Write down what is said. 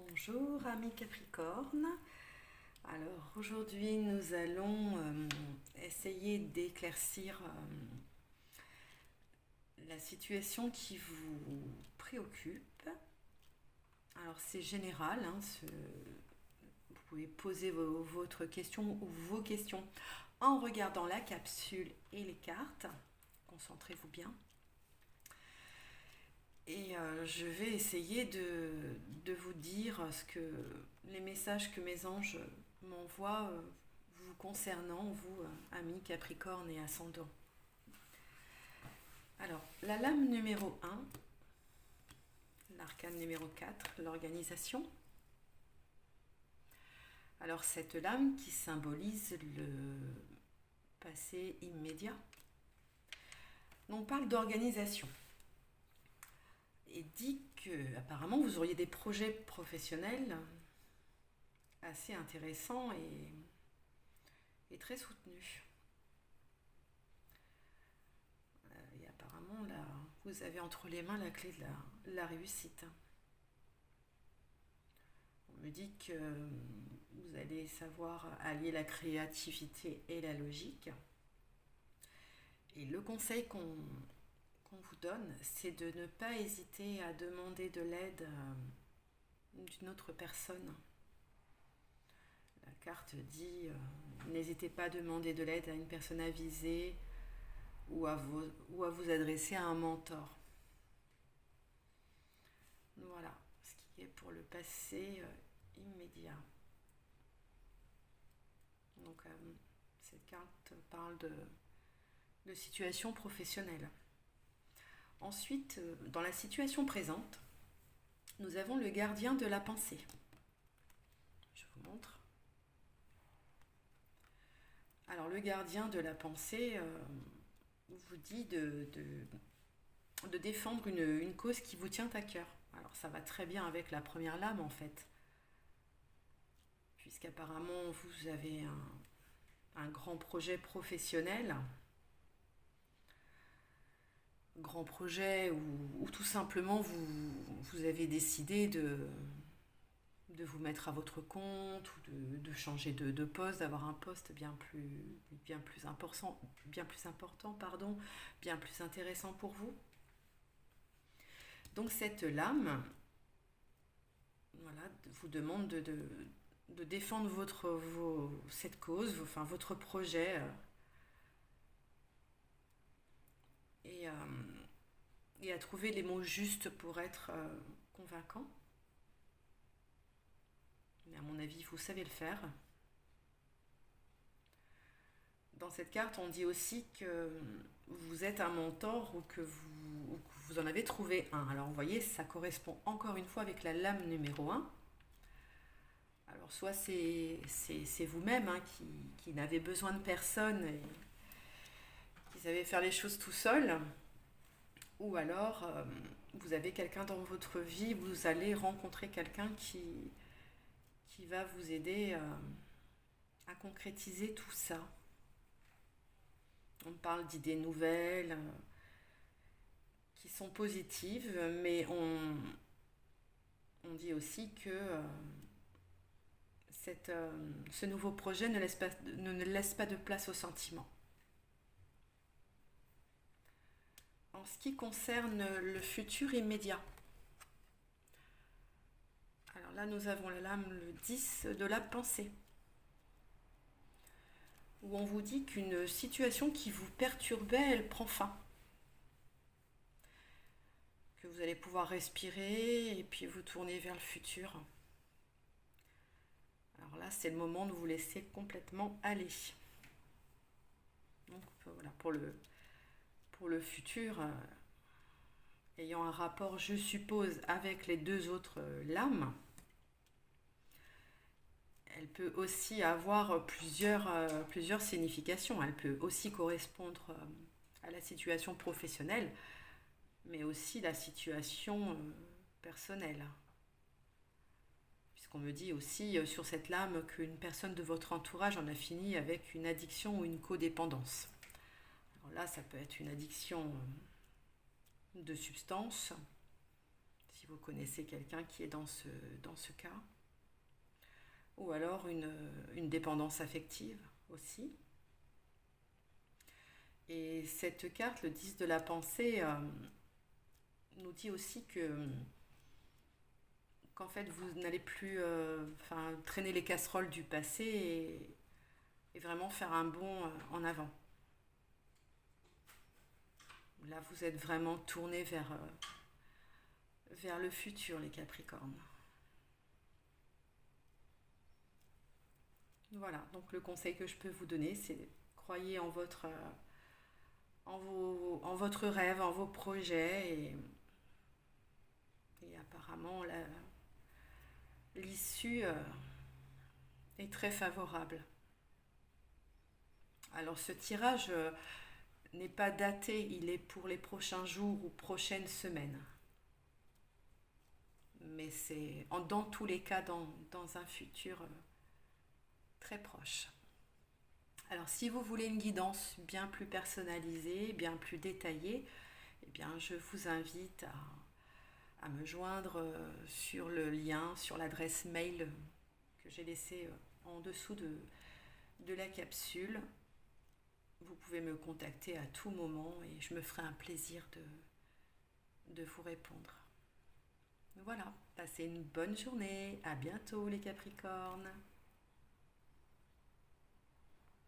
Bonjour amis Capricorne. Alors aujourd'hui nous allons essayer d'éclaircir la situation qui vous préoccupe. Alors c'est général, vous pouvez poser votre question ou vos questions en regardant la capsule et les cartes. Concentrez-vous bien. Et je vais essayer de vous dire les messages que mes anges m'envoient vous concernant, vous, amis Capricorne et Ascendant. Alors, la lame numéro 1, l'arcane numéro 4, l'organisation. Alors, cette lame qui symbolise le passé immédiat. On parle d'organisation. Et dit que apparemment vous auriez des projets professionnels assez intéressants et très soutenus. Et apparemment là, vous avez entre les mains la clé de la réussite. On me dit que vous allez savoir allier la créativité et la logique. Et le conseil qu'on vous donne, c'est de ne pas hésiter à demander de l'aide d'une autre personne. La carte dit n'hésitez pas à demander de l'aide à une personne avisée ou à vous adresser à un mentor. Voilà ce qui est pour le passé immédiat. Donc cette carte parle de situation professionnelle. Ensuite, dans la situation présente, nous avons le gardien de la pensée. Je vous montre. Alors, le gardien de la pensée vous dit de défendre une cause qui vous tient à cœur. Alors, ça va très bien avec la première lame, en fait. Puisqu'apparemment, vous avez un grand projet professionnel. Grand projet ou tout simplement vous avez décidé de vous mettre à votre compte ou de changer de poste, d'avoir un poste bien plus important, bien plus intéressant pour vous. Donc cette lame, voilà, vous demande de défendre cette cause, votre projet. Et à trouver les mots justes pour être convaincant. Mais à mon avis, vous savez le faire. Dans cette carte, on dit aussi que vous êtes un mentor ou que vous en avez trouvé un. Alors vous voyez, ça correspond encore une fois avec la lame numéro 1. Alors soit c'est vous-même qui n'avez besoin de personne et qui savez faire les choses tout seul. Ou alors, vous avez quelqu'un dans votre vie, vous allez rencontrer quelqu'un qui va vous aider à concrétiser tout ça. On parle d'idées nouvelles qui sont positives, mais on dit aussi que ce nouveau projet ne laisse pas de place aux sentiments. En ce qui concerne le futur immédiat, alors là nous avons la lame le 10 de la pensée, où on vous dit qu'une situation qui vous perturbait, elle prend fin. Que vous allez pouvoir respirer et puis vous tourner vers le futur. Alors là c'est le moment de vous laisser complètement aller. Donc voilà, pour le futur, ayant un rapport, je suppose, avec les deux autres lames, elle peut aussi avoir plusieurs significations. Elle peut aussi correspondre à la situation professionnelle, mais aussi la situation personnelle. Puisqu'on me dit aussi sur cette lame qu'une personne de votre entourage en a fini avec une addiction ou une codépendance. Alors là, ça peut être une addiction de substance, si si vous connaissez quelqu'un qui est dans ce cas. Ou alors une dépendance affective aussi. Et cette carte, le 10 de la pensée, nous dit aussi qu'en fait vous n'allez plus traîner les casseroles du passé et vraiment faire un bond en avant. Là, vous êtes vraiment tourné vers le futur, les Capricornes. Voilà, donc le conseil que je peux vous donner, c'est croyez en en votre rêve, en vos projets et apparemment l'issue est très favorable. Alors ce tirage n'est pas daté, il est pour les prochains jours ou prochaines semaines. Mais c'est dans tous les cas dans un futur très proche. Alors si vous voulez une guidance bien plus personnalisée, bien plus détaillée, eh bien je vous invite à me joindre sur le lien, sur l'adresse mail que j'ai laissée en dessous de la capsule. Vous pouvez me contacter à tout moment et je me ferai un plaisir de vous répondre. Voilà, passez une bonne journée, à bientôt les Capricornes.